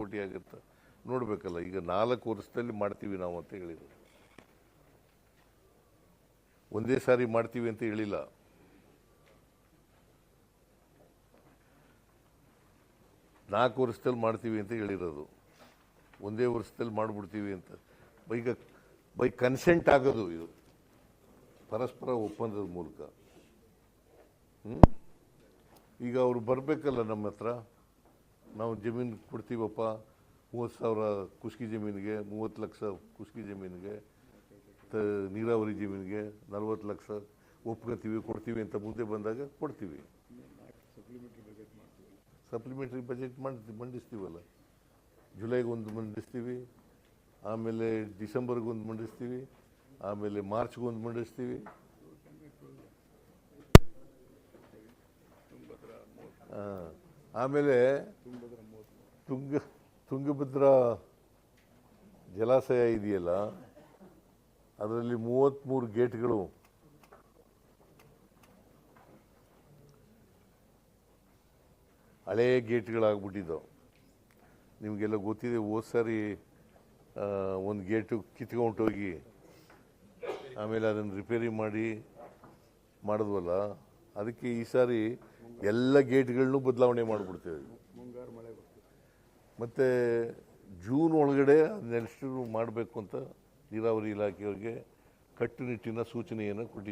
ಕೋಟಿ ಆಗುತ್ತೆ ನೋಡಬೇಕಲ್ಲ. ಈಗ 4 ವರ್ಷದಲ್ಲಿ ಮಾಡ್ತೀವಿ ನಾವು ಅಂತ ಹೇಳಿದ್ರು, ಒಂದೇ ಸಾರಿ ಮಾಡ್ತೀವಿ ಅಂತ ಹೇಳಿಲ್ಲ. ನಾಲ್ಕು ವರ್ಷದಲ್ಲಿ ಮಾಡ್ತೀವಿ ಅಂತ ಹೇಳಿರೋದು, ಒಂದೇ ವರ್ಷದಲ್ಲಿ ಮಾಡಿಬಿಡ್ತೀವಿ ಅಂತ. ಈಗ ಬೈ ಕನ್ಸೆಂಟ್ ಆಗೋದು ಇದು, ಪರಸ್ಪರ ಒಪ್ಪಂದದ ಮೂಲಕ. ಈಗ ಅವರು ಬರಬೇಕಲ್ಲ ನಮ್ಮ ಹತ್ರ, ನಾವು ಜಮೀನು ಕೊಡ್ತೀವಪ್ಪ 30,000 ಕುಷ್ಕಿ ಜಮೀನಿಗೆ, 30 ಲಕ್ಷ ಕುಷ್ಕಿ ಜಮೀನಿಗೆ, ನೀರಾವರಿ ಜಮೀನಿಗೆ 40 ಲಕ್ಷ ಒಪ್ಕೊತೀವಿ ಕೊಡ್ತೀವಿ ಅಂತ ಮುಂದೆ ಬಂದಾಗ ಕೊಡ್ತೀವಿ. ಸಪ್ಲಿಮೆಂಟ್ರಿ ಬಜೆಟ್ ಮಂಡಿಸ್ತೀವಲ್ಲ, ಜುಲೈಗೆ ಒಂದು ಮಂಡಿಸ್ತೀವಿ, ಆಮೇಲೆ ಡಿಸೆಂಬರ್ಗೆ ಒಂದು ಮಂಡಿಸ್ತೀವಿ, ಆಮೇಲೆ ಮಾರ್ಚ್ಗೆ ಒಂದು ಮಂಡಿಸ್ತೀವಿ. ಆಮೇಲೆ ತುಂಗಭದ್ರಾ ಜಲಾಶಯ ಇದೆಯಲ್ಲ, ಅದರಲ್ಲಿ 33 ಗೇಟ್ಗಳು ಹಳೇ ಗೇಟ್ಗಳಾಗ್ಬಿಟ್ಟಿದ್ದವು. ನಿಮಗೆಲ್ಲ ಗೊತ್ತಿದೆ, ಹೋದ ಸಾರಿ ಒಂದು ಗೇಟು ಕಿತ್ಕೊಂಡೋಗಿ ಆಮೇಲೆ ಅದನ್ನು ರಿಪೇರಿ ಮಾಡಿದ್ವಲ್ಲ, ಅದಕ್ಕೆ ಈ ಸಾರಿ ಎಲ್ಲ ಗೇಟ್ಗಳನ್ನೂ ಬದಲಾವಣೆ ಮಾಡಿಬಿಡ್ತೇವೆ. ಮತ್ತು ಜೂನ್ ಒಳಗಡೆ ಅದನ್ನೆಷ್ಟು ಮಾಡಬೇಕು ಅಂತ ನೀರಾವರಿ ಇಲಾಖೆಯವರಿಗೆ ಕಟ್ಟುನಿಟ್ಟಿನ ಸೂಚನೆಯನ್ನು ಕೊಟ್ಟಿದ್ದೀವಿ.